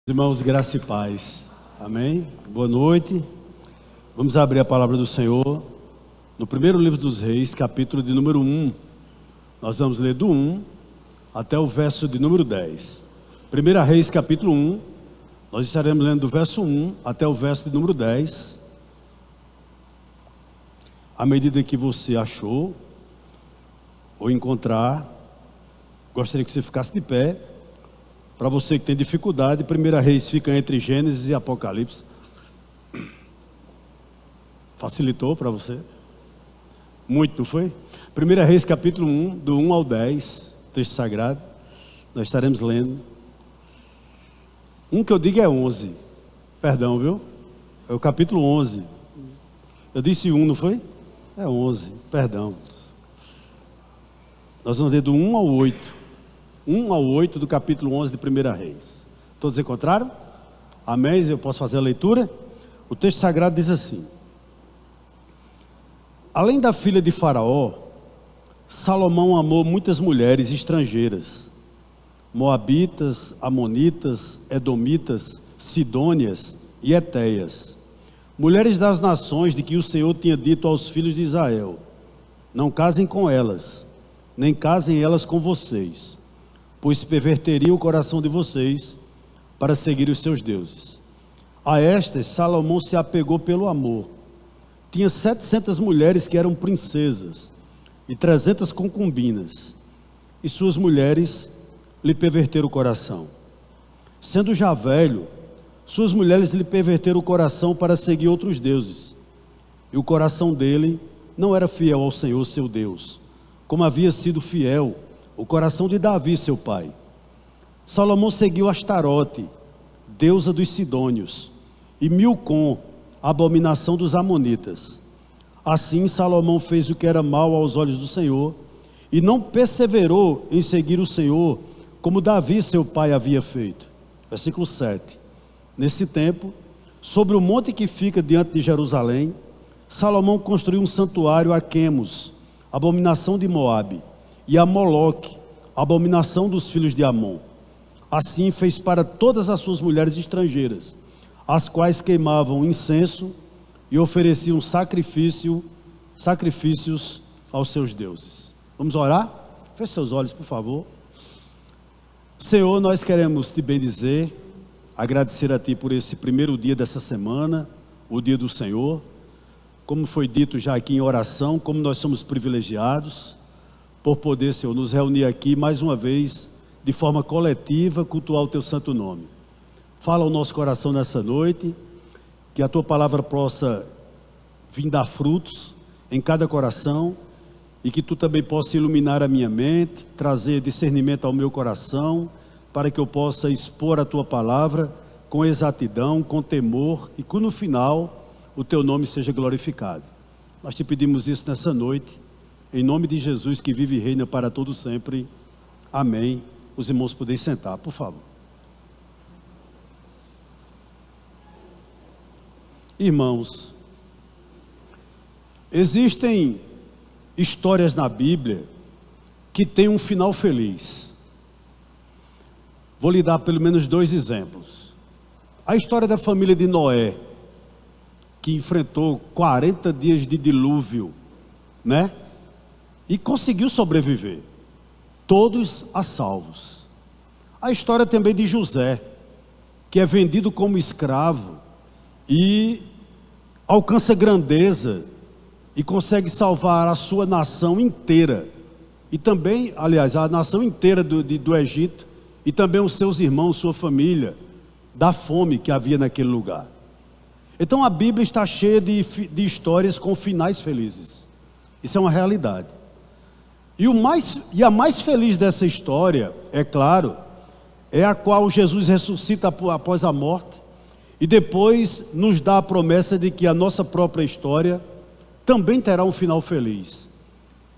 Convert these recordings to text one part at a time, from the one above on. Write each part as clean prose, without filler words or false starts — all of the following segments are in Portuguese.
Irmãos, graça e paz, amém? Boa noite. Vamos abrir a palavra do Senhor no primeiro livro dos Reis, capítulo de número 1. Nós vamos ler do 1 até o verso de número 10. 1 Reis, capítulo 1, nós estaremos lendo do verso 1 até o verso de número 10. À medida que você achou ou encontrar, gostaria que você ficasse de pé. Para você que tem dificuldade, 1 Reis fica entre Gênesis e Apocalipse. Facilitou para você? Muito, não foi? 1 Reis capítulo 1, do 1 ao 10, texto sagrado. Nós estaremos lendo. Um que eu digo é 11. Perdão, viu? É o capítulo 11. Eu disse 1, não foi? É 11, perdão. Nós vamos ler do 1 ao 8. 1 ao 8 do capítulo 11 de 1 Reis. Todos encontraram? Amém? Eu posso fazer a leitura? O texto sagrado diz assim: além da filha de Faraó, Salomão amou muitas mulheres estrangeiras, moabitas, amonitas, edomitas, sidônias e etéias, mulheres das nações de que o Senhor tinha dito aos filhos de Israel: não casem com elas, nem casem elas com vocês, pois perverteriam o coração de vocês para seguir os seus deuses. A estas Salomão se apegou pelo amor. Tinha 700 mulheres que eram princesas e 300 concubinas, e suas mulheres lhe perverteram o coração. Sendo já velho, suas mulheres lhe perverteram o coração para seguir outros deuses, e o coração dele não era fiel ao Senhor seu Deus, como havia sido fiel o coração de Davi, seu pai. Salomão seguiu Astarote, deusa dos sidônios, e Milcom, abominação dos amonitas. Assim Salomão fez o que era mal aos olhos do Senhor, e não perseverou em seguir o Senhor, como Davi, seu pai, havia feito. Versículo 7. Nesse tempo, sobre o monte que fica diante de Jerusalém, Salomão construiu um santuário a Quemos, abominação de Moabe, e a Moloque, abominação dos filhos de Amon. Assim fez para todas as suas mulheres estrangeiras, as quais queimavam incenso e ofereciam sacrifícios aos seus deuses. Vamos orar? Feche seus olhos, por favor. Senhor, nós queremos te bendizer, agradecer a ti por esse primeiro dia dessa semana, o dia do Senhor. Como foi dito já aqui em oração, como nós somos privilegiados por poder, Senhor, nos reunir aqui mais uma vez, de forma coletiva, cultuar o Teu santo nome. Fala ao nosso coração nessa noite, que a Tua palavra possa vir dar frutos em cada coração, e que Tu também possa iluminar a minha mente, trazer discernimento ao meu coração, para que eu possa expor a Tua palavra com exatidão, com temor, e que no final o Teu nome seja glorificado. Nós Te pedimos isso nessa noite, em nome de Jesus, que vive e reina para todo sempre. Amém. Os irmãos podem sentar, por favor. Irmãos, existem histórias na Bíblia que têm um final feliz. Vou lhe dar pelo menos 2 exemplos. A história da família de Noé, que enfrentou 40 dias de dilúvio, né? E conseguiu sobreviver, todos a salvos. A história também de José, que é vendido como escravo e alcança grandeza e consegue salvar a sua nação inteira, e também, aliás, a nação inteira do Egito, e também os seus irmãos, sua família, da fome que havia naquele lugar. Então a Bíblia está cheia de histórias com finais felizes. Isso é uma realidade. E a mais feliz dessa história, é claro, é a qual Jesus ressuscita após a morte, e depois nos dá a promessa de que a nossa própria história também terá um final feliz,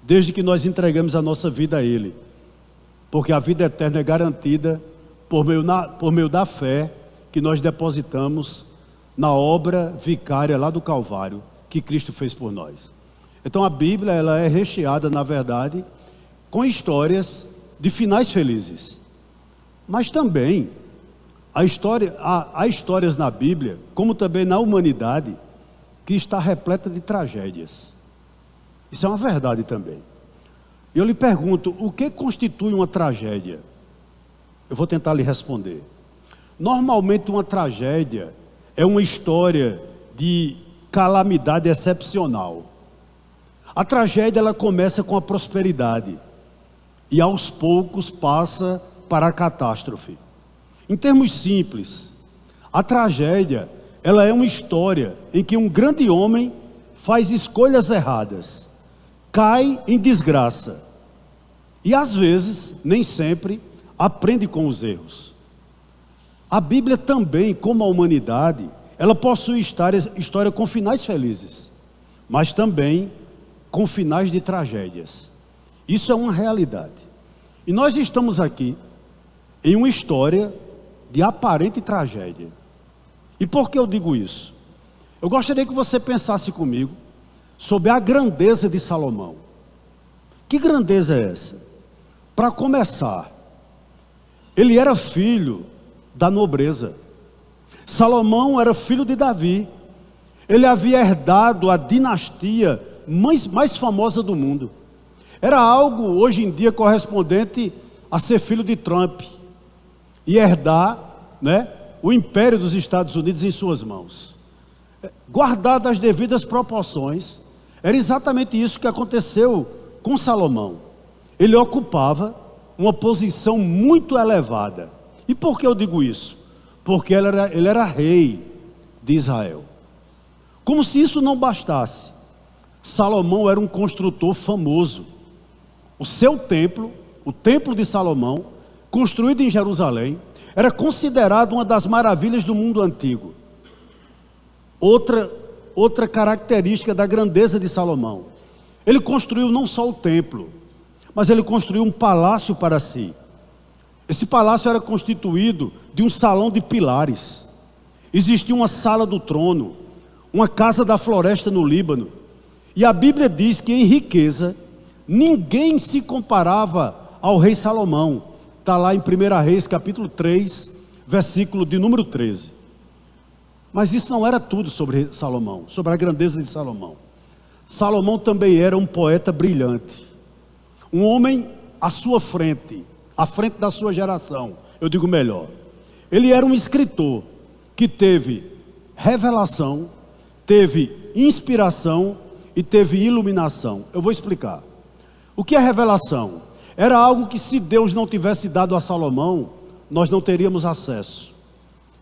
desde que nós entregamos a nossa vida a Ele, porque a vida eterna é garantida por meio da fé que nós depositamos na obra vicária lá do Calvário, que Cristo fez por nós. Então a Bíblia, ela é recheada, na verdade, com histórias de finais felizes. Mas também Há histórias na Bíblia, como também na humanidade, que está repleta de tragédias. Isso é uma verdade também. Eu lhe pergunto, o que constitui uma tragédia? Eu vou tentar lhe responder. Normalmente uma tragédia é uma história de calamidade excepcional. A tragédia ela começa com a prosperidade e aos poucos passa para a catástrofe. Em termos simples, a tragédia ela é uma história em que um grande homem faz escolhas erradas, cai em desgraça e às vezes, nem sempre, aprende com os erros. A Bíblia também, como a humanidade, ela possui história com finais felizes, mas também com finais de tragédias. Isso é uma realidade. E nós estamos aqui em uma história de aparente tragédia. E por que eu digo isso? Eu gostaria que você pensasse comigo sobre a grandeza de Salomão. Que grandeza é essa? Para começar, ele era filho da nobreza. Salomão era filho de Davi. Ele havia herdado a dinastia mais famosa do mundo. Era algo hoje em dia correspondente a ser filho de Trump e herdar, o império dos Estados Unidos em suas mãos. Guardado as devidas proporções, era exatamente isso que aconteceu com Salomão. Ele ocupava uma posição muito elevada. E por que eu digo isso? Porque ele era rei de Israel. Como se isso não bastasse, Salomão era um construtor famoso. O seu templo, o templo de Salomão, construído em Jerusalém, era considerado uma das maravilhas do mundo antigo. Outra característica da grandeza de Salomão, ele construiu não só o templo, mas ele construiu um palácio para si. Esse palácio era constituído de um salão de pilares. Existia uma sala do trono, uma casa da floresta no Líbano. E a Bíblia diz que em riqueza, ninguém se comparava ao rei Salomão. Está lá em 1 Reis, capítulo 3, versículo de número 13. Mas isso não era tudo sobre Salomão, sobre a grandeza de Salomão. Salomão também era um poeta brilhante. Um homem à sua frente, à frente da sua geração, eu digo melhor. Ele era um escritor que teve revelação, teve inspiração e teve iluminação. Eu vou explicar. O que é revelação? Era algo que, se Deus não tivesse dado a Salomão, nós não teríamos acesso.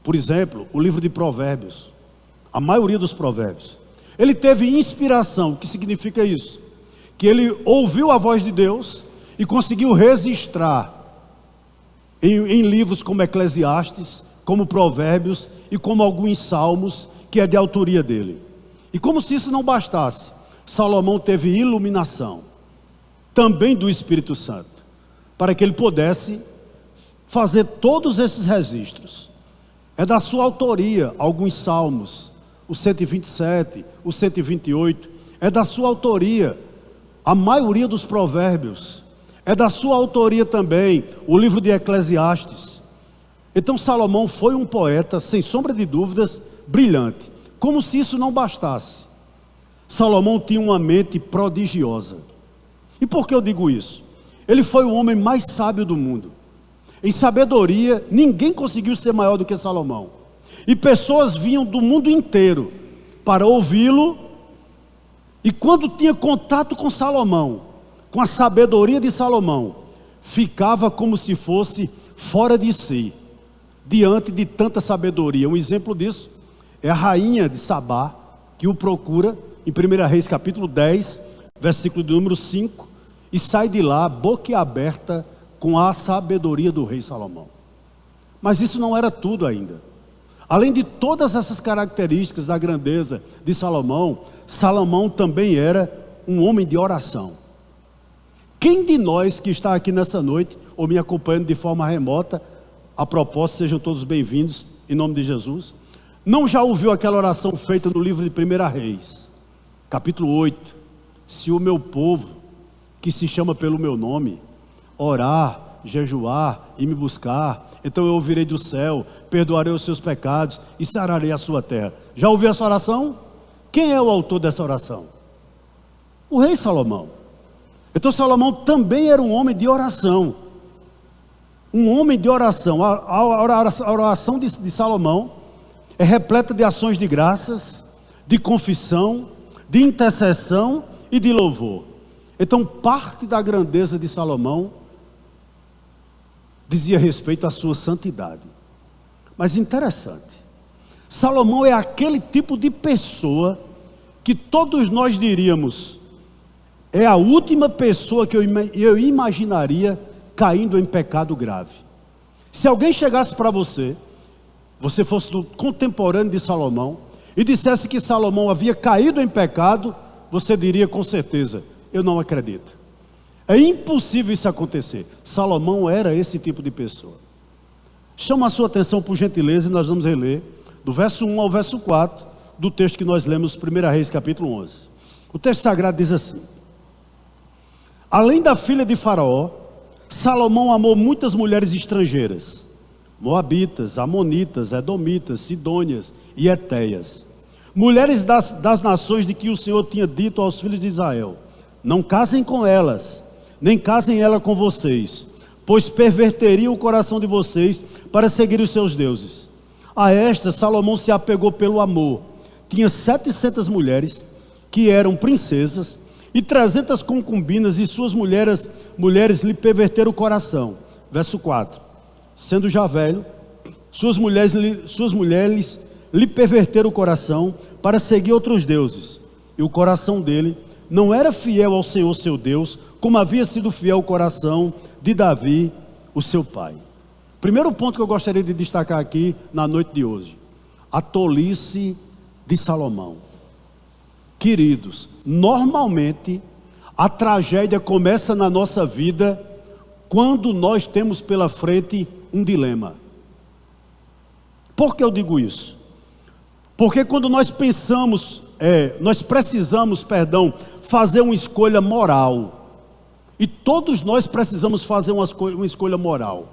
Por exemplo, o livro de Provérbios, a maioria dos provérbios. Ele teve inspiração. O que significa isso? Que ele ouviu a voz de Deus e conseguiu registrar em livros como Eclesiastes, como Provérbios e como alguns salmos, que é de autoria dele. E como se isso não bastasse, Salomão teve iluminação, também do Espírito Santo, para que ele pudesse fazer todos esses registros. É da sua autoria alguns salmos, o 127, o 128, é da sua autoria a maioria dos provérbios, é da sua autoria também o livro de Eclesiastes. Então Salomão foi um poeta, sem sombra de dúvidas, brilhante. Como se isso não bastasse, Salomão tinha uma mente prodigiosa. E por que eu digo isso? Ele foi o homem mais sábio do mundo. Em sabedoria, ninguém conseguiu ser maior do que Salomão. E pessoas vinham do mundo inteiro para ouvi-lo. E quando tinha contato com Salomão, com a sabedoria de Salomão, ficava como se fosse fora de si, diante de tanta sabedoria. Um exemplo disso é a rainha de Sabá, que o procura em 1 Reis capítulo 10, versículo de número 5, e sai de lá boquiaberta com a sabedoria do rei Salomão. Mas isso não era tudo ainda. Além de todas essas características da grandeza de Salomão, Salomão também era um homem de oração. Quem de nós que está aqui nessa noite, ou me acompanhando de forma remota, a propósito, sejam todos bem-vindos, em nome de Jesus, não já ouviu aquela oração feita no livro de 1 Reis, capítulo 8, se o meu povo, que se chama pelo meu nome, orar, jejuar e me buscar, então eu ouvirei do céu, perdoarei os seus pecados e sararei a sua terra. Já ouviu essa oração? Quem é o autor dessa oração? O rei Salomão. Então Salomão também era um homem de oração. Um homem de oração. A oração de Salomão é repleta de ações de graças, de confissão, de intercessão e de louvor. Então parte da grandeza de Salomão dizia respeito à sua santidade. Mas interessante, Salomão é aquele tipo de pessoa que todos nós diríamos, é a última pessoa que eu imaginaria caindo em pecado grave. Se alguém chegasse para você fosse do contemporâneo de Salomão, e dissesse que Salomão havia caído em pecado, você diria com certeza, eu não acredito. É impossível isso acontecer. Salomão era esse tipo de pessoa. Chama a sua atenção por gentileza, e nós vamos reler do verso 1 ao verso 4 do texto que nós lemos, 1 Reis capítulo 11. O texto sagrado diz assim: além da filha de Faraó, Salomão amou muitas mulheres estrangeiras, moabitas, amonitas, edomitas, sidônias e etéias, mulheres das nações de que o Senhor tinha dito aos filhos de Israel: não casem com elas, nem casem ela com vocês, pois perverteriam o coração de vocês para seguir os seus deuses. A estas Salomão se apegou pelo amor. Tinha 700 mulheres que eram princesas e 300 concubinas, e suas mulheres lhe perverteram o coração. Verso 4: sendo já velho, suas mulheres lhe perverteram o coração para seguir outros deuses, e o coração dele não era fiel ao Senhor seu Deus, como havia sido fiel o coração de Davi, o seu pai. Primeiro ponto que eu gostaria de destacar aqui na noite de hoje: a tolice de Salomão. Queridos, normalmente a tragédia começa na nossa vida quando nós temos pela frente um dilema. Por que eu digo isso? Porque quando nós precisamos fazer uma escolha moral, e todos nós precisamos fazer uma escolha moral.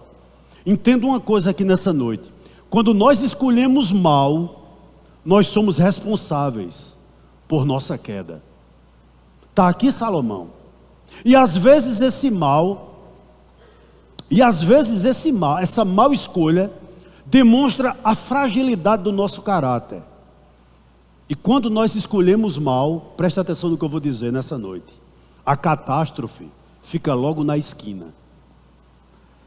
Entenda uma coisa aqui nessa noite: quando nós escolhemos mal, nós somos responsáveis por nossa queda. Está aqui Salomão. E às vezes essa mal escolha demonstra a fragilidade do nosso caráter. E quando nós escolhemos mal, preste atenção no que eu vou dizer nessa noite, a catástrofe fica logo na esquina.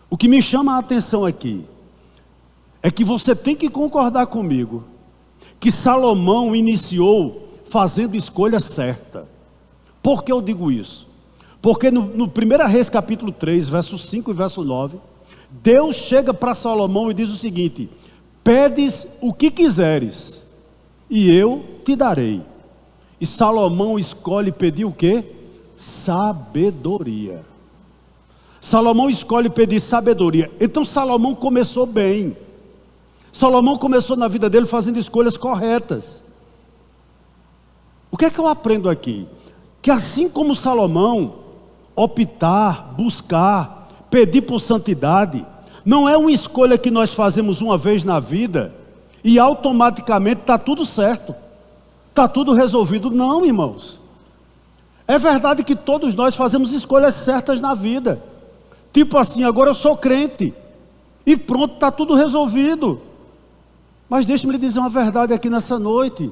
O que me chama a atenção aqui é que você tem que concordar comigo que Salomão iniciou fazendo escolha certa. Por que eu digo isso? Porque no 1 Reis capítulo 3, verso 5 e verso 9, Deus chega para Salomão e diz o seguinte: pedes o que quiseres, e eu te darei. E Salomão escolhe pedir o quê? Sabedoria. Salomão escolhe pedir sabedoria. Então Salomão começou bem. Salomão começou na vida dele fazendo escolhas corretas. O que é que eu aprendo aqui? Que assim como Salomão, optar, buscar, pedir por santidade, não é uma escolha que nós fazemos uma vez na vida e automaticamente está tudo certo, está tudo resolvido. Não, irmãos. É verdade que todos nós fazemos escolhas certas na vida. Tipo assim, agora eu sou crente e pronto, está tudo resolvido. Mas deixe-me lhe dizer uma verdade aqui nessa noite.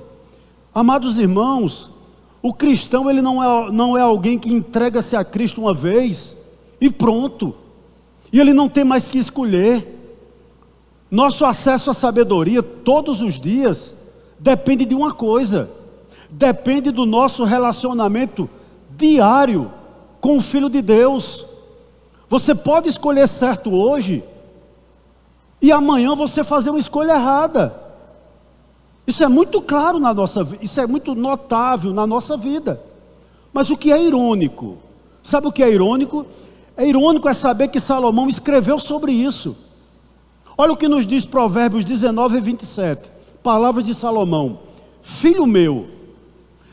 Amados irmãos, o cristão ele não é alguém que entrega-se a Cristo uma vez e pronto. E ele não tem mais que escolher. Nosso acesso à sabedoria todos os dias depende de uma coisa: depende do nosso relacionamento diário com o Filho de Deus. Você pode escolher certo hoje e amanhã você fazer uma escolha errada. Isso é muito claro na nossa vida, isso é muito notável na nossa vida. Mas o que é irônico? Sabe o que é irônico? É irônico é saber que Salomão escreveu sobre isso. Olha o que nos diz Provérbios 19 e 27. Palavras de Salomão: filho meu,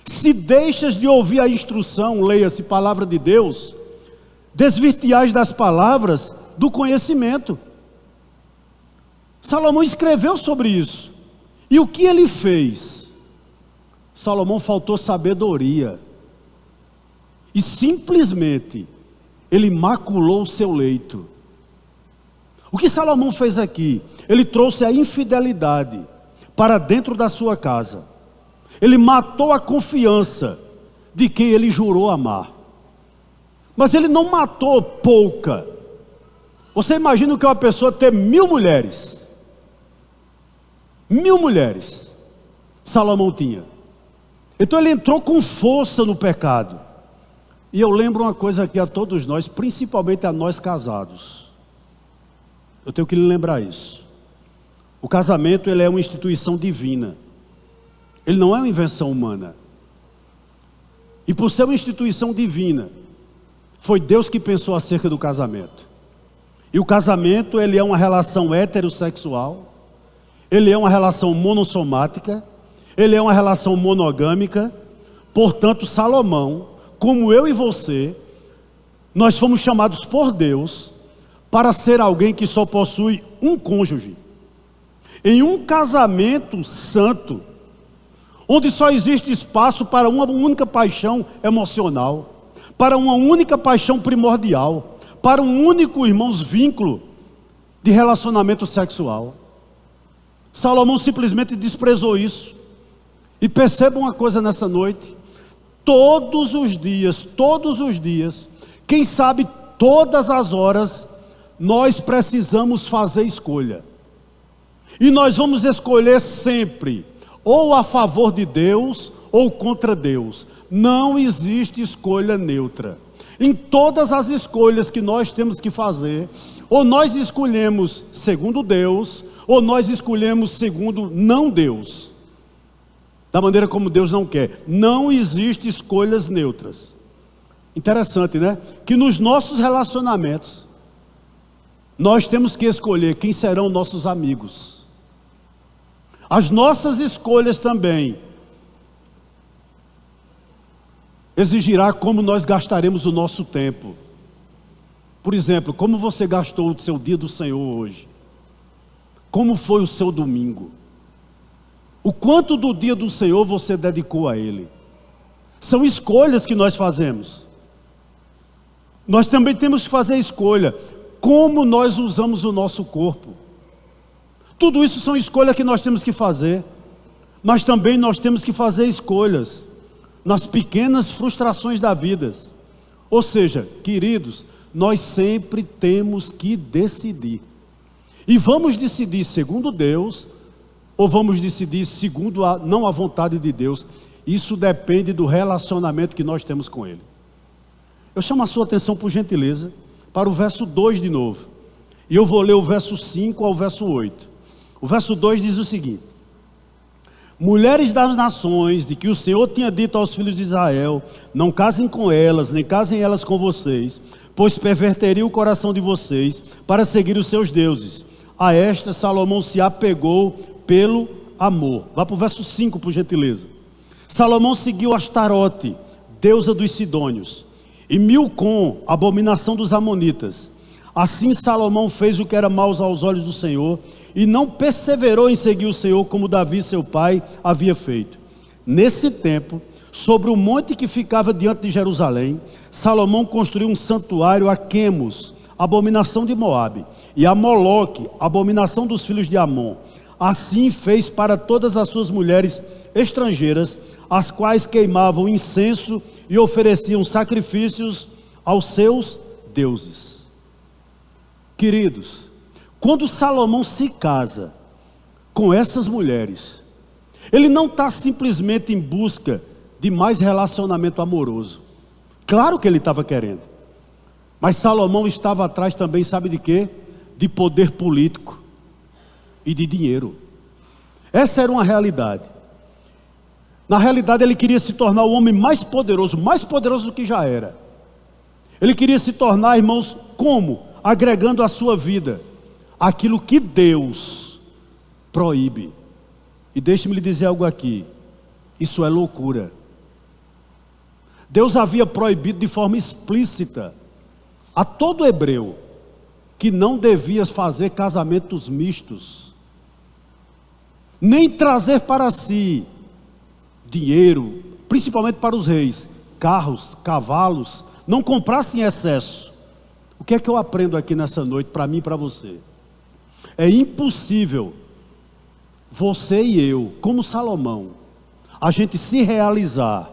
se deixas de ouvir a instrução, leia-se palavra de Deus, desvirtiais das palavras, do conhecimento. Salomão escreveu sobre isso. E o que ele fez? Salomão faltou sabedoria. E simplesmente ele maculou o seu leito. O que Salomão fez aqui? Ele trouxe a infidelidade para dentro da sua casa. Ele matou a confiança de quem ele jurou amar. Mas ele não matou pouca. Você imagina o que é uma pessoa ter 1000 mulheres? 1000 mulheres Salomão tinha. Então ele entrou com força no pecado. E eu lembro uma coisa aqui a todos nós, principalmente a nós casados. Eu tenho que lhe lembrar isso. O casamento, ele é uma instituição divina. Ele não é uma invenção humana. E por ser uma instituição divina, foi Deus que pensou acerca do casamento. E o casamento, ele é uma relação heterossexual, ele é uma relação monossomática, ele é uma relação monogâmica. Portanto, Salomão, como eu e você, nós fomos chamados por Deus para ser alguém que só possui um cônjuge, em um casamento santo, onde só existe espaço para uma única paixão emocional, para uma única paixão primordial, para um único, irmãos, vínculo de relacionamento sexual. Salomão simplesmente desprezou isso. E perceba uma coisa nessa noite: todos os dias, quem sabe todas as horas, nós precisamos fazer escolha. E nós vamos escolher sempre, ou a favor de Deus, ou contra Deus. Não existe escolha neutra. Em todas as escolhas que nós temos que fazer, ou nós escolhemos segundo Deus, ou nós escolhemos segundo não Deus, da maneira como Deus não quer. Não existe escolhas neutras. Interessante, né? Que nos nossos relacionamentos, nós temos que escolher quem serão nossos amigos. As nossas escolhas também exigirá como nós gastaremos o nosso tempo. Por exemplo, como você gastou o seu dia do Senhor hoje? Como foi o seu domingo? O quanto do dia do Senhor você dedicou a Ele? São escolhas que nós fazemos. Nós também temos que fazer a escolha, como nós usamos o nosso corpo. Tudo isso são escolhas que nós temos que fazer. Mas também nós temos que fazer escolhas nas pequenas frustrações da vida. Ou seja, queridos, nós sempre temos que decidir. E vamos decidir segundo Deus, ou vamos decidir segundo não a vontade de Deus. Isso depende do relacionamento que nós temos com Ele. Eu chamo a sua atenção, por gentileza, para o verso 2 de novo. E eu vou ler o verso 5 ao verso 8. O verso 2 diz o seguinte: mulheres das nações, de que o Senhor tinha dito aos filhos de Israel, não casem com elas, nem casem elas com vocês, pois perverteriam o coração de vocês para seguir os seus deuses. A esta Salomão se apegou pelo amor. Vá para o verso 5, por gentileza. Salomão seguiu Astarote, deusa dos Sidônios, e Milcom, abominação dos Amonitas. Assim Salomão fez o que era mau aos olhos do Senhor, e não perseverou em seguir o Senhor como Davi seu pai havia feito. Nesse tempo, sobre o monte que ficava diante de Jerusalém, Salomão construiu um santuário a Quemos, abominação de Moabe, e a Moloque, abominação dos filhos de Amon. Assim fez para todas as suas mulheres estrangeiras, as quais queimavam incenso e ofereciam sacrifícios aos seus deuses. Queridos, quando Salomão se casa com essas mulheres, ele não está simplesmente em busca de mais relacionamento amoroso. Claro que ele estava querendo, mas Salomão estava atrás também, sabe de quê? De poder político e de dinheiro. Essa era uma realidade. Na realidade, ele queria se tornar o homem mais poderoso do que já era. Ele queria se tornar, irmãos, como? Agregando à sua vida aquilo que Deus proíbe. E deixe-me lhe dizer algo aqui: isso é loucura. Deus havia proibido de forma explícita a todo hebreu que não devia fazer casamentos mistos, nem trazer para si dinheiro, principalmente para os reis, carros, cavalos, não comprasse em excesso. O que é que eu aprendo aqui nessa noite, para mim e para você? É impossível você e eu, como Salomão, a gente se realizar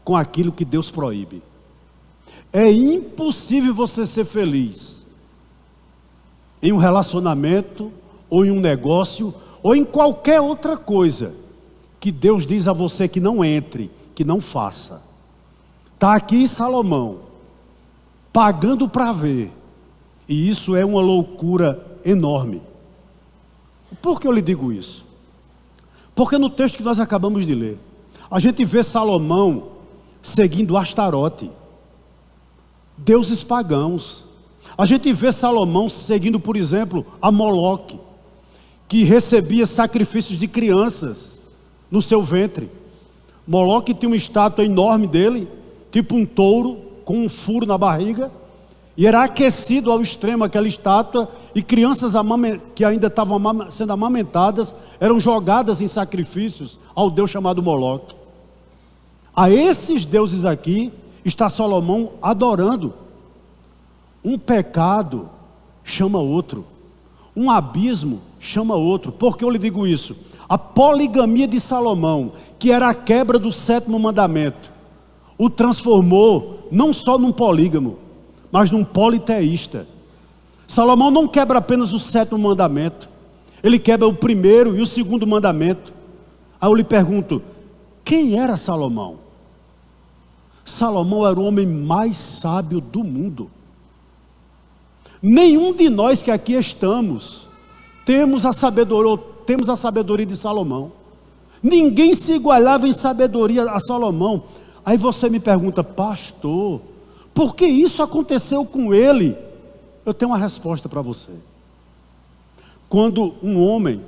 com aquilo que Deus proíbe. É impossível você ser feliz em um relacionamento, ou em um negócio, ou em qualquer outra coisa que Deus diz a você que não entre, que não faça. Está aqui Salomão, pagando para ver, e isso é uma loucura enorme. Por que eu lhe digo isso? Porque no texto que nós acabamos de ler, a gente vê Salomão seguindo Astarote, deuses pagãos. A gente vê Salomão seguindo, por exemplo, a Moloque, que recebia sacrifícios de crianças no seu ventre. Moloque tinha uma estátua enorme dele, tipo um touro, com um furo na barriga, e era aquecido ao extremo aquela estátua, e crianças que ainda estavam sendo amamentadas, eram jogadas em sacrifícios ao deus chamado Moloque. A esses deuses aqui, está Salomão adorando. Um pecado chama outro, um abismo chama outro. Por que eu lhe digo isso? A poligamia de Salomão, que era a quebra do 7º mandamento, o transformou não só num polígamo, mas num politeísta. Salomão não quebra apenas o 7º mandamento, ele quebra o 1º e o 2º mandamento. Aí eu lhe pergunto, quem era Salomão? Salomão era o homem mais sábio do mundo. Nenhum de nós que aqui estamos temos a sabedoria de Salomão. Ninguém se igualava em sabedoria a Salomão. Aí você me pergunta, pastor, por que isso aconteceu com ele? Eu tenho uma resposta para você. Quando um homem,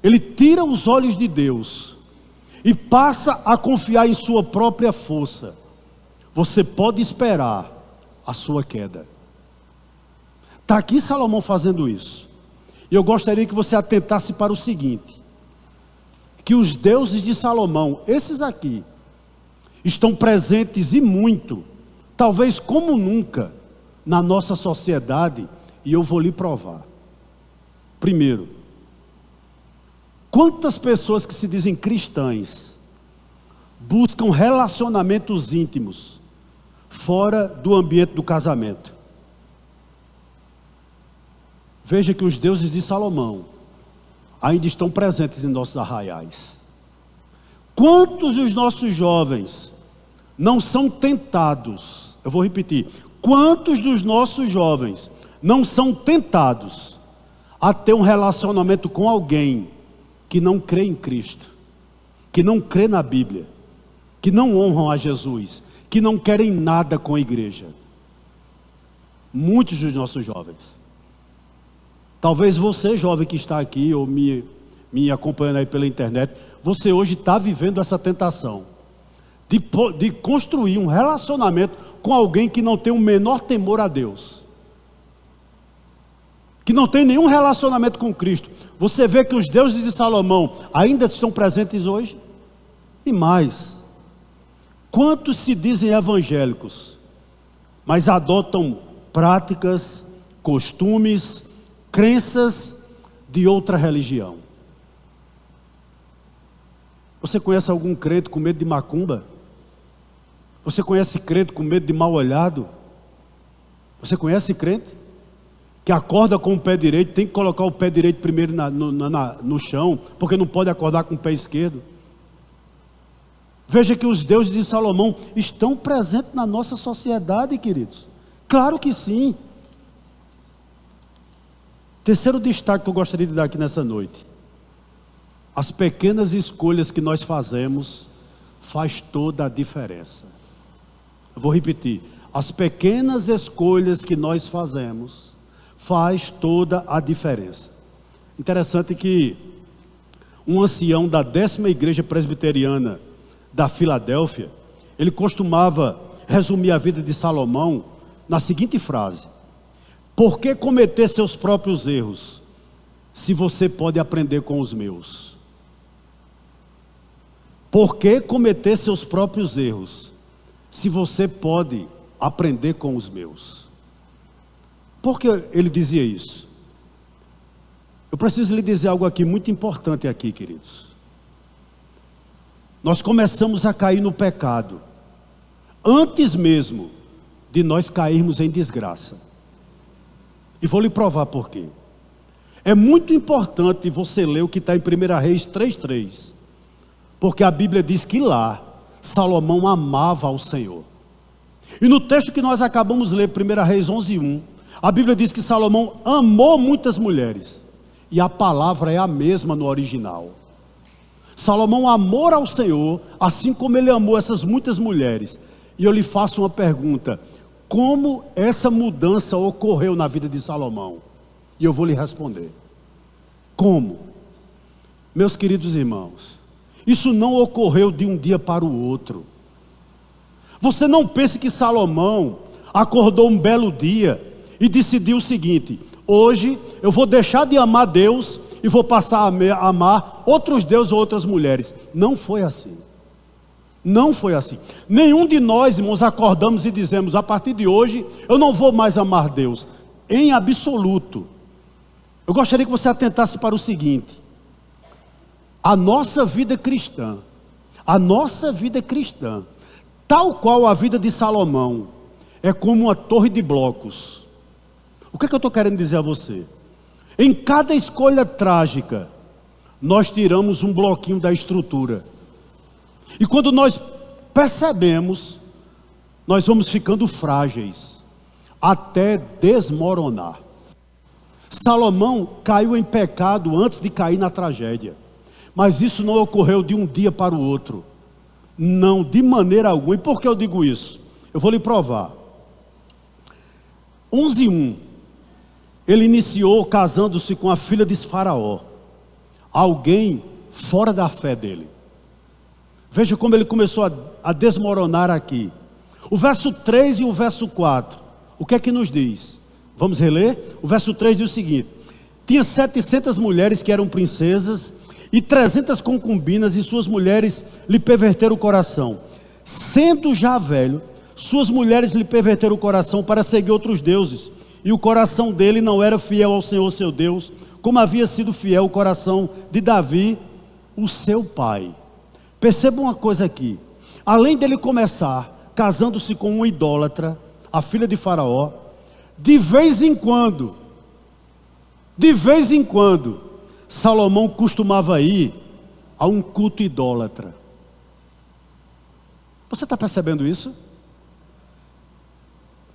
ele tira os olhos de Deus e passa a confiar em sua própria força, você pode esperar a sua queda. Está aqui Salomão fazendo isso. E eu gostaria que você atentasse para o seguinte: que os deuses de Salomão, esses aqui, estão presentes e muito, talvez como nunca, na nossa sociedade, e eu vou lhe provar. Primeiro, quantas pessoas que se dizem cristãs buscam relacionamentos íntimos fora do ambiente do casamento? Veja que os deuses de Salomão ainda estão presentes em nossos arraiais. Quantos dos nossos jovens não são tentados? Eu vou repetir. Quantos dos nossos jovens não são tentados a ter um relacionamento com alguém que não crê em Cristo, que não crê na Bíblia, que não honram a Jesus, que não querem nada com a igreja? Muitos dos nossos jovens. Talvez você, jovem que está aqui, ou me acompanhando aí pela internet, você hoje está vivendo essa tentação de construir um relacionamento com alguém que não tem o menor temor a Deus, que não tem nenhum relacionamento com Cristo. Você vê que os deuses de Salomão ainda estão presentes hoje? E mais, quantos se dizem evangélicos, mas adotam práticas, costumes, crenças de outra religião? Você conhece algum crente com medo de macumba? Você conhece crente com medo de mal olhado? Você conhece crente que acorda com o pé direito, tem que colocar o pé direito primeiro no chão, porque não pode acordar com o pé esquerdo? Veja que os deuses de Salomão estão presentes na nossa sociedade, queridos. Claro que sim. Terceiro destaque que eu gostaria de dar aqui nessa noite: as pequenas escolhas que nós fazemos faz toda a diferença. Eu vou repetir: as pequenas escolhas que nós fazemos faz toda a diferença. Interessante que um ancião da 10ª igreja presbiteriana da Filadélfia, ele costumava resumir a vida de Salomão na seguinte frase: Por que cometer seus próprios erros, se você pode aprender com os meus? Por que cometer seus próprios erros, se você pode aprender com os meus? Por que ele dizia isso? Eu preciso lhe dizer algo aqui muito importante aqui, queridos. Nós começamos a cair no pecado antes mesmo de nós cairmos em desgraça. E vou lhe provar por quê. É muito importante você ler o que está em 1 Reis 3:3, porque a Bíblia diz que lá Salomão amava ao Senhor. E no texto que nós acabamos de ler, 1 Reis 11:1, a Bíblia diz que Salomão amou muitas mulheres, e a palavra é a mesma no original. Salomão amou ao Senhor, assim como ele amou essas muitas mulheres. E eu lhe faço uma pergunta: como essa mudança ocorreu na vida de Salomão? E eu vou lhe responder. Como? Meus queridos irmãos, isso não ocorreu de um dia para o outro. Você não pense que Salomão acordou um belo dia e decidiu o seguinte: hoje eu vou deixar de amar Deus e vou passar a amar outros deuses ou outras mulheres. Não foi assim. Não foi assim. Nenhum de nós, irmãos, acordamos e dizemos: a partir de hoje eu não vou mais amar Deus. Em absoluto. Eu gostaria que você atentasse para o seguinte: a nossa vida cristã, tal qual a vida de Salomão, é como uma torre de blocos. O que é que eu estou querendo dizer a você? Em cada escolha trágica, nós tiramos um bloquinho da estrutura. E quando nós percebemos, nós vamos ficando frágeis, até desmoronar. Salomão caiu em pecado antes de cair na tragédia. Mas isso não ocorreu de um dia para o outro. Não, de maneira alguma. E por que eu digo isso? Eu vou lhe provar. 11:1. Ele iniciou casando-se com a filha de Faraó, alguém fora da fé dele. Veja como ele começou a desmoronar aqui. O verso 3 e o verso 4, o que é que nos diz? Vamos reler? O verso 3 diz o seguinte: tinha 700 mulheres que eram princesas e 300 concubinas, e suas mulheres lhe perverteram o coração. Sendo já velho, suas mulheres lhe perverteram o coração para seguir outros deuses, e o coração dele não era fiel ao Senhor seu Deus, como havia sido fiel o coração de Davi, o seu pai. Perceba uma coisa aqui: além dele começar casando-se com uma idólatra, a filha de Faraó, de vez em quando, Salomão costumava ir a um culto idólatra. Você está percebendo isso?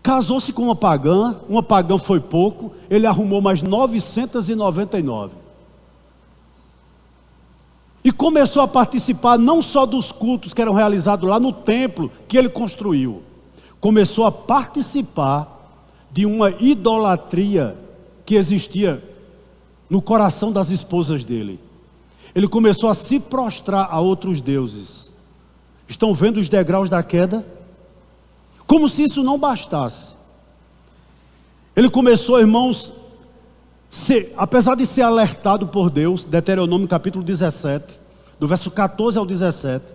Casou-se com uma pagã foi pouco, ele arrumou mais 999. E começou a participar não só dos cultos que eram realizados lá no templo que ele construiu, começou a participar de uma idolatria que existia no coração das esposas dele. Ele começou a se prostrar a outros deuses. Estão vendo os degraus da queda? Como se isso não bastasse, ele começou, irmãos, apesar de ser alertado por Deus, Deuteronômio capítulo 17, do verso 14 ao 17,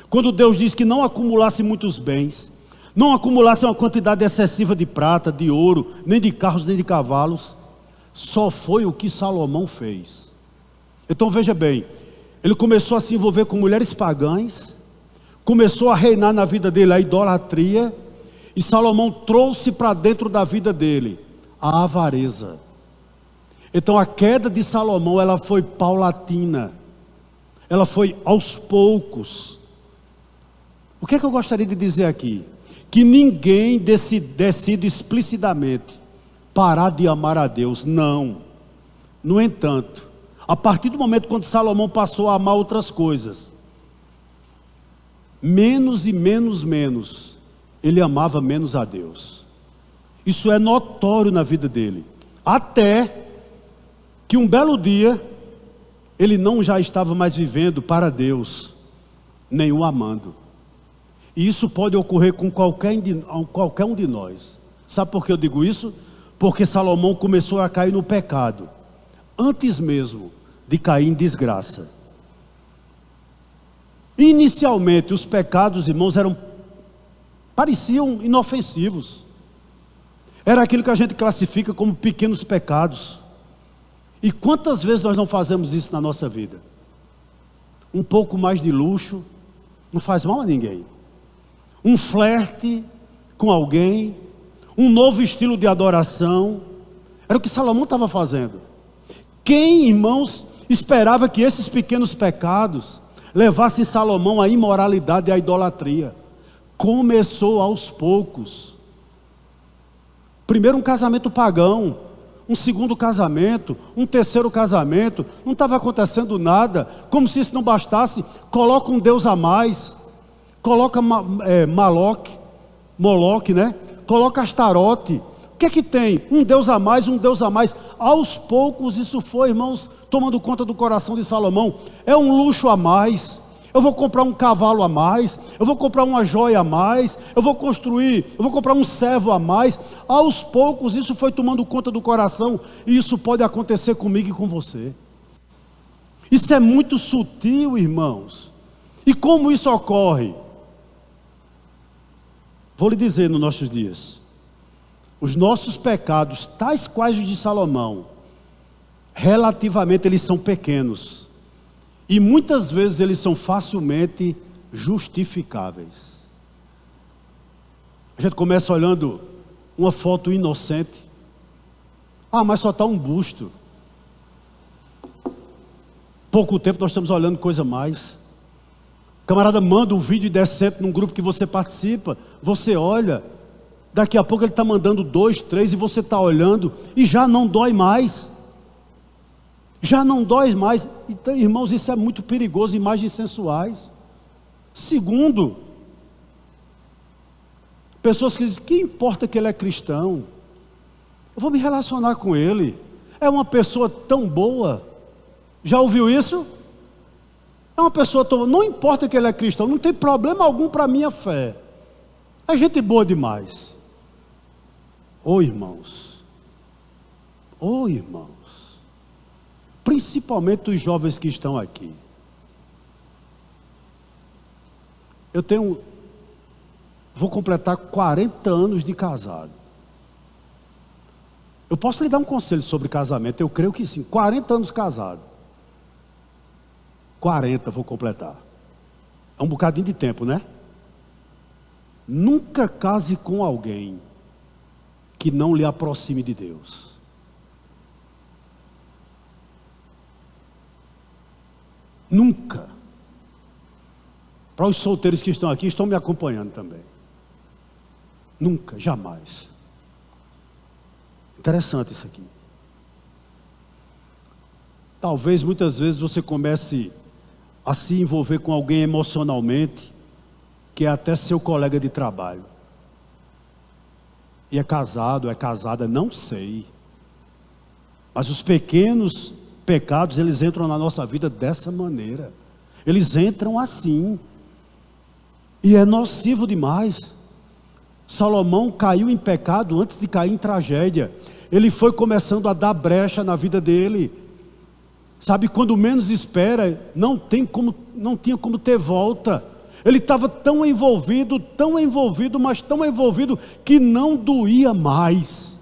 quando Deus diz que não acumulasse muitos bens, não acumulasse uma quantidade excessiva de prata, de ouro, nem de carros, nem de cavalos, só foi o que Salomão fez. Então veja bem, ele começou a se envolver com mulheres pagãs, começou a reinar na vida dele a idolatria, e Salomão trouxe para dentro da vida dele a avareza. Então a queda de Salomão, ela foi paulatina, ela foi aos poucos. O que é que eu gostaria de dizer aqui? Que ninguém decide explicitamente parar de amar a Deus, não. No entanto, a partir do momento quando Salomão passou a amar outras coisas, menos e menos, ele amava menos a Deus. Isso é notório na vida dele. Até que um belo dia, ele não já estava mais vivendo para Deus, nem o amando. E isso pode ocorrer com qualquer um de nós. Sabe por que eu digo isso? porque Salomão começou a cair no pecado, antes mesmo de cair em desgraça. Inicialmente, os pecados, irmãos, pareciam inofensivos. Era aquilo que a gente classifica como pequenos pecados. E quantas vezes nós não fazemos isso na nossa vida? Um pouco mais de luxo não faz mal a ninguém. Um flerte com alguém, um novo estilo de adoração, era o que Salomão estava fazendo. Quem, irmãos, esperava que esses pequenos pecados levassem Salomão à imoralidade e à idolatria? Começou aos poucos. Primeiro um casamento pagão, um segundo casamento, um terceiro casamento, não estava acontecendo nada, como se isso não bastasse, coloca um Deus a mais, coloca Moloque, né? Coloca Astarote. O que é que tem? Um Deus a mais, um Deus a mais. Aos poucos isso foi, irmãos, tomando conta do coração de Salomão. É um luxo a mais. Eu vou comprar um cavalo a mais, eu vou comprar uma joia a mais, eu vou comprar um servo a mais. Aos poucos isso foi tomando conta do coração, e isso pode acontecer comigo e com você. Isso é muito sutil, irmãos. E como isso ocorre? Vou lhe dizer, nos nossos dias, os nossos pecados, tais quais os de Salomão, relativamente eles são pequenos, e muitas vezes eles são facilmente justificáveis. A gente começa olhando uma foto inocente. Mas só está um busto. Pouco tempo nós estamos olhando coisa mais. O camarada manda um vídeo indecente num grupo que você participa, você olha, daqui a pouco ele está mandando 2, 3 e você está olhando e já não dói mais. Já não dói mais. Então, irmãos, isso é muito perigoso, imagens sensuais. Segundo, pessoas que dizem, que importa que ele é cristão? Eu vou me relacionar com ele. É uma pessoa tão boa. Já ouviu isso? É uma pessoa tão boa. Não importa que ele é cristão, não tem problema algum para a minha fé. É gente boa demais. Irmãos. Irmãos. Principalmente os jovens que estão aqui. Vou completar 40 anos de casado. Eu posso lhe dar um conselho sobre casamento? Eu creio que sim. 40 anos casado. 40 vou completar. É um bocadinho de tempo, né? Nunca case com alguém que não lhe aproxime de Deus. Nunca. Para os solteiros que estão aqui, estão me acompanhando também. Nunca, jamais. Interessante isso aqui. Talvez muitas vezes você comece a se envolver com alguém emocionalmente, que é até seu colega de trabalho. E é casado, é casada, não sei. Mas os pequenos pecados, eles entram na nossa vida dessa maneira. Eles entram assim. E é nocivo demais. Salomão caiu em pecado antes de cair em tragédia. Ele foi começando a dar brecha na vida dele. Sabe, quando menos espera, não tinha como ter volta. Ele estava tão envolvido, mas tão envolvido, que não doía mais.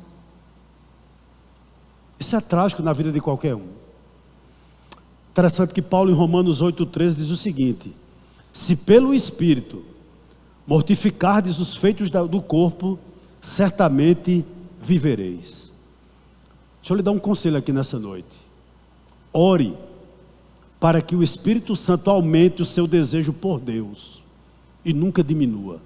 Isso é trágico na vida de qualquer um. Interessante que Paulo em Romanos 8,13 diz o seguinte: se pelo Espírito mortificardes os feitos do corpo, certamente vivereis. Deixa eu lhe dar um conselho aqui nessa noite. Ore para que o Espírito Santo aumente o seu desejo por Deus e nunca diminua.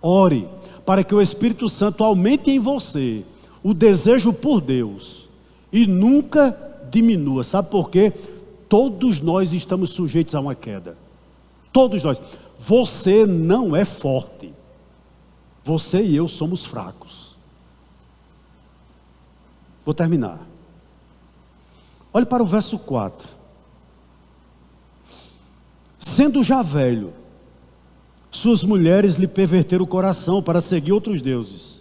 Ore para que o Espírito Santo aumente em você o desejo por Deus e nunca diminua. Sabe por quê? Todos nós estamos sujeitos a uma queda. Todos nós. Você não é forte. Você e eu somos fracos. Vou terminar. Olhe para o verso 4. Sendo já velho, suas mulheres lhe perverteram o coração para seguir outros deuses,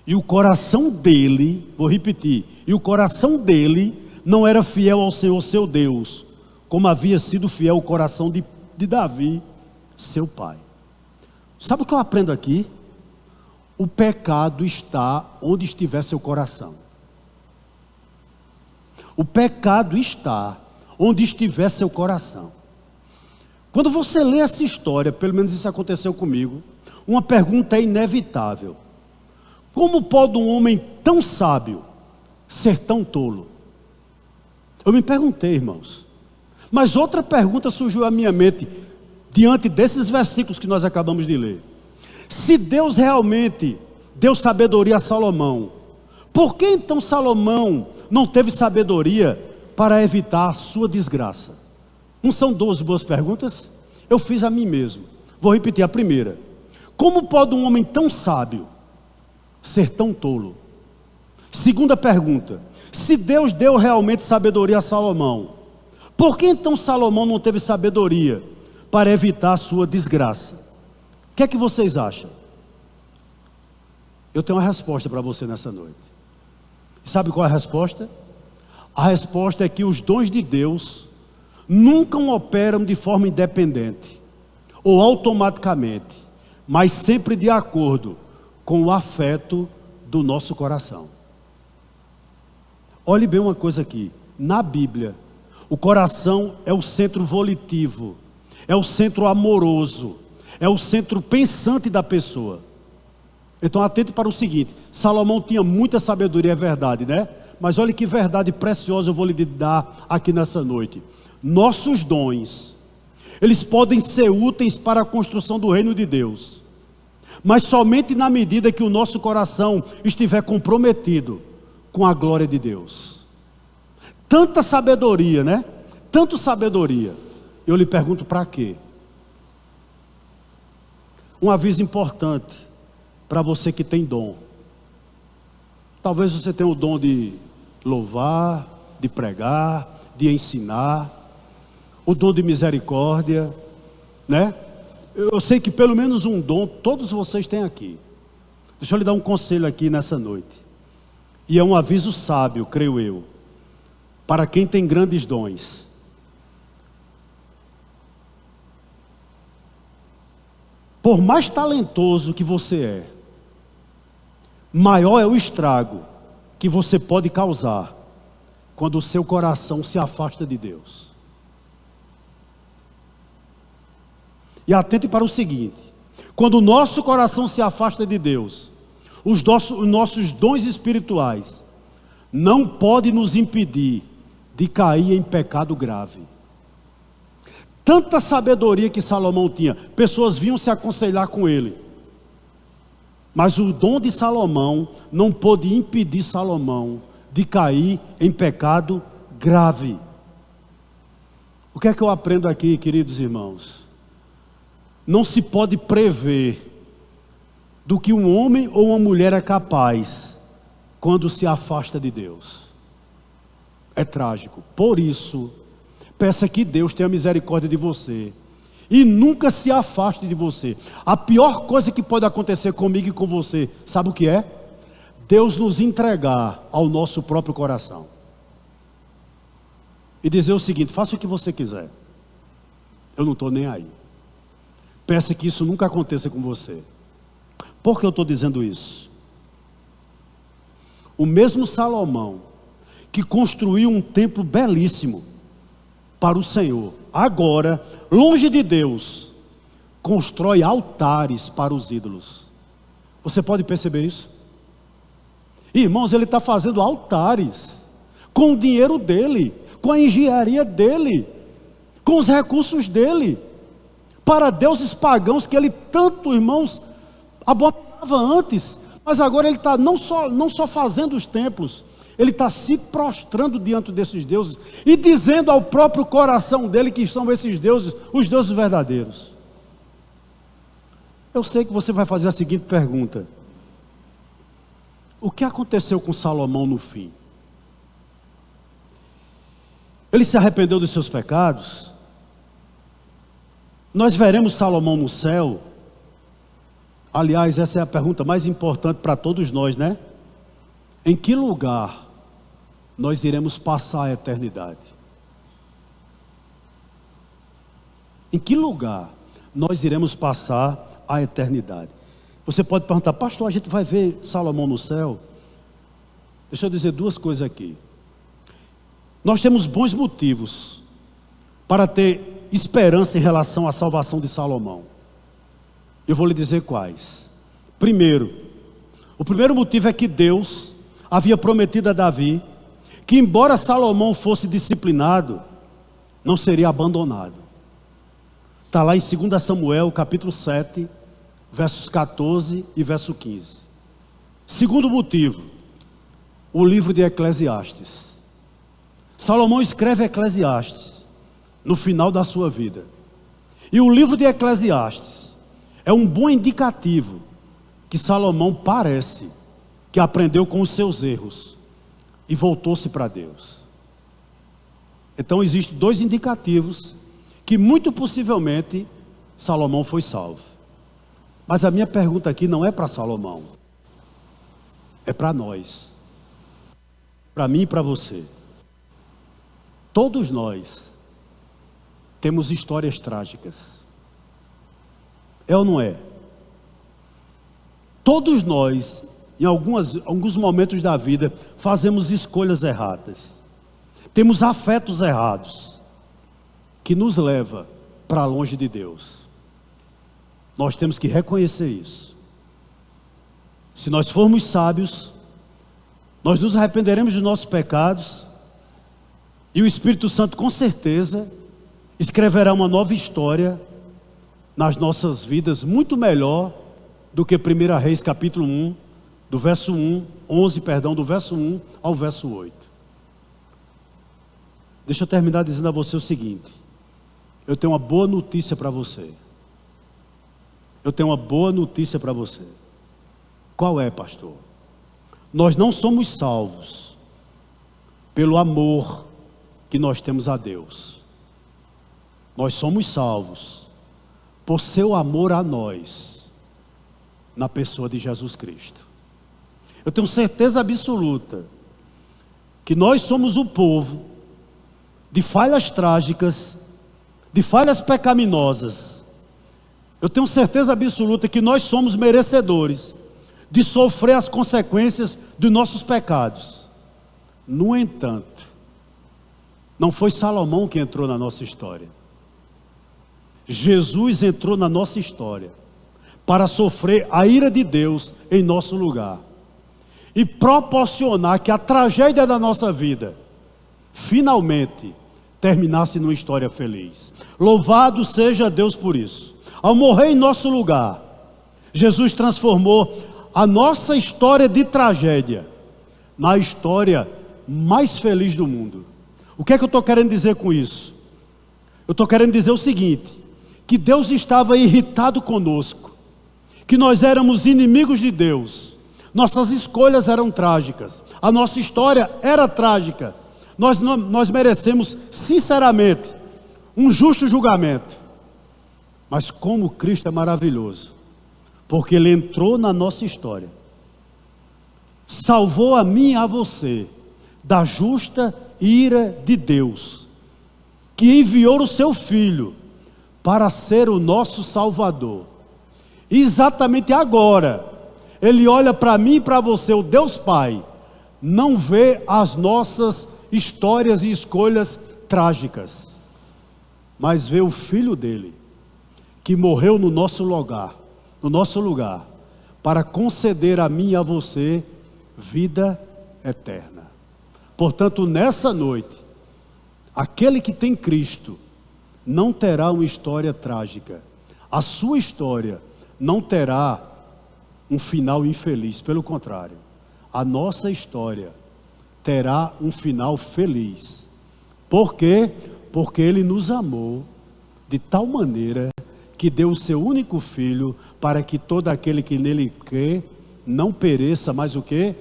E o coração dele, vou repetir, e o coração dele não era fiel ao Senhor seu Deus, como havia sido fiel o coração de Davi, seu pai. Sabe o que eu aprendo aqui? O pecado está onde estiver seu coração. O pecado está onde estiver seu coração. Quando você lê essa história, pelo menos isso aconteceu comigo, uma pergunta é inevitável: como pode um homem tão sábio ser tão tolo? Eu me perguntei, irmãos. Mas outra pergunta surgiu à minha mente diante desses versículos que nós acabamos de ler. Se Deus realmente deu sabedoria a Salomão, por que então Salomão não teve sabedoria para evitar a sua desgraça? Não são 12 boas perguntas? Eu fiz a mim mesmo. Vou repetir a primeira: como pode um homem tão sábio ser tão tolo? Segunda pergunta: se Deus deu realmente sabedoria a Salomão, por que então Salomão não teve sabedoria para evitar a sua desgraça? O que é que vocês acham? Eu tenho uma resposta para você nessa noite. E sabe qual é a resposta? A resposta é que os dons de Deus nunca operam de forma independente ou automaticamente, mas sempre de acordo com o afeto do nosso coração. Olhe bem uma coisa aqui: na Bíblia, o coração é o centro volitivo, é o centro amoroso, é o centro pensante da pessoa. Então atente para o seguinte: Salomão tinha muita sabedoria, é verdade, né? Mas olha que verdade preciosa eu vou lhe dar aqui nessa noite. Nossos dons, eles podem ser úteis para a construção do reino de Deus, mas somente na medida que o nosso coração estiver comprometido com a glória de Deus. Tanta sabedoria, né? Tanto sabedoria. Eu lhe pergunto, para quê? Um aviso importante para você que tem dom. Talvez você tenha o dom de louvar, de pregar, de ensinar, o dom de misericórdia, né? Eu sei que pelo menos um dom todos vocês têm aqui. Deixa eu lhe dar um conselho aqui nessa noite, e é um aviso sábio, creio eu, para quem tem grandes dons. Por mais talentoso que você é, maior é o estrago que você pode causar quando o seu coração se afasta de Deus. E atente para o seguinte: quando o nosso coração se afasta de Deus, os nossos dons espirituais não podem nos impedir de cair em pecado grave. Tanta sabedoria que Salomão tinha, pessoas vinham se aconselhar com ele, mas o dom de Salomão não pôde impedir Salomão de cair em pecado grave. O que é que eu aprendo aqui, queridos irmãos? Não se pode prever do que um homem ou uma mulher é capaz quando se afasta de Deus. É trágico. Por isso, peça que Deus tenha misericórdia de você e nunca se afaste de você. A pior coisa que pode acontecer comigo e com você, sabe o que é? Deus nos entregar ao nosso próprio coração e dizer o seguinte: faça o que você quiser, eu não estou nem aí. Peça que isso nunca aconteça com você. Por que eu estou dizendo isso? O mesmo Salomão que construiu um templo belíssimo para o Senhor, agora, longe de Deus, constrói altares para os ídolos. Você pode perceber isso? Irmãos, ele está fazendo altares com o dinheiro dele, com a engenharia dele, com os recursos dele, para deuses pagãos que ele tanto, irmãos, abominava antes. Mas agora ele está não só fazendo os templos, ele está se prostrando diante desses deuses e dizendo ao próprio coração dele que são esses deuses, os deuses verdadeiros. Eu sei que você vai fazer a seguinte pergunta: o que aconteceu com Salomão no fim? Ele se arrependeu dos seus pecados? Nós veremos Salomão no céu? Aliás, essa é a pergunta mais importante para todos nós, né? Em que lugar nós iremos passar a eternidade? Em que lugar nós iremos passar a eternidade? Você pode perguntar: pastor, a gente vai ver Salomão no céu? Deixa eu dizer duas coisas aqui. Nós temos bons motivos para ter esperança em relação à salvação de Salomão. Eu vou lhe dizer quais. Primeiro, o primeiro motivo é que Deus havia prometido a Davi que, embora Salomão fosse disciplinado, não seria abandonado. Está lá em 2 Samuel, capítulo 7, versos 14 e verso 15. Segundo motivo, o livro de Eclesiastes. Salomão escreve Eclesiastes no final da sua vida. E o livro de Eclesiastes é um bom indicativo que Salomão parece que aprendeu com os seus erros e voltou-se para Deus. Então existem dois indicativos que muito possivelmente Salomão foi salvo. Mas a minha pergunta aqui não é para Salomão, é para nós, para mim e para você. Todos nós temos histórias trágicas. É ou não é? Todos nós, em alguns momentos da vida, fazemos escolhas erradas. Temos afetos errados, que nos leva para longe de Deus. Nós temos que reconhecer isso. Se nós formos sábios, nós nos arrependeremos dos nossos pecados, e o Espírito Santo com certeza escreverá uma nova história nas nossas vidas, muito melhor do que 1 Reis capítulo 1, do verso 11, do verso 1 ao verso 8. Deixa eu terminar dizendo a você o seguinte: eu tenho uma boa notícia para você. Eu tenho uma boa notícia para você. Qual é, pastor? Nós não somos salvos pelo amor que nós temos a Deus. Nós somos salvos por seu amor a nós, na pessoa de Jesus Cristo. Eu tenho certeza absoluta que nós somos o povo de falhas trágicas, de falhas pecaminosas. Eu tenho certeza absoluta que nós somos merecedores de sofrer as consequências dos nossos pecados. No entanto, não foi Salomão que entrou na nossa história. Jesus entrou na nossa história para sofrer a ira de Deus em nosso lugar e proporcionar que a tragédia da nossa vida finalmente terminasse numa história feliz. Louvado seja Deus por isso. Ao morrer em nosso lugar, Jesus transformou a nossa história de tragédia na história mais feliz do mundo. O que é que eu estou querendo dizer com isso? Eu estou querendo dizer o seguinte: que Deus estava irritado conosco, que nós éramos inimigos de Deus, nossas escolhas eram trágicas, a nossa história era trágica, nós merecemos sinceramente um justo julgamento. Mas como Cristo é maravilhoso, porque Ele entrou na nossa história, salvou a mim e a você da justa ira de Deus, que enviou o seu Filho para ser o nosso Salvador. E exatamente agora, Ele olha para mim e para você, o Deus Pai, não vê as nossas histórias e escolhas trágicas, mas vê o Filho dele, que morreu no nosso lugar, para conceder a mim e a você vida eterna. Portanto, nessa noite, aquele que tem Cristo não terá uma história trágica. A sua história não terá um final infeliz. Pelo contrário, a nossa história terá um final feliz. Por quê? Porque Ele nos amou de tal maneira que deu o seu único Filho para que todo aquele que nele crê não pereça, mas o quê?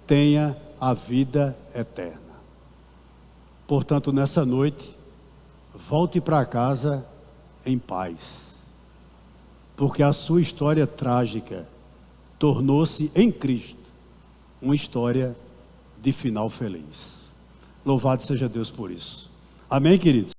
Tenha a vida eterna. Portanto, nessa noite, volte para casa em paz, porque a sua história trágica tornou-se em Cristo uma história de final feliz. Louvado seja Deus por isso. Amém, queridos?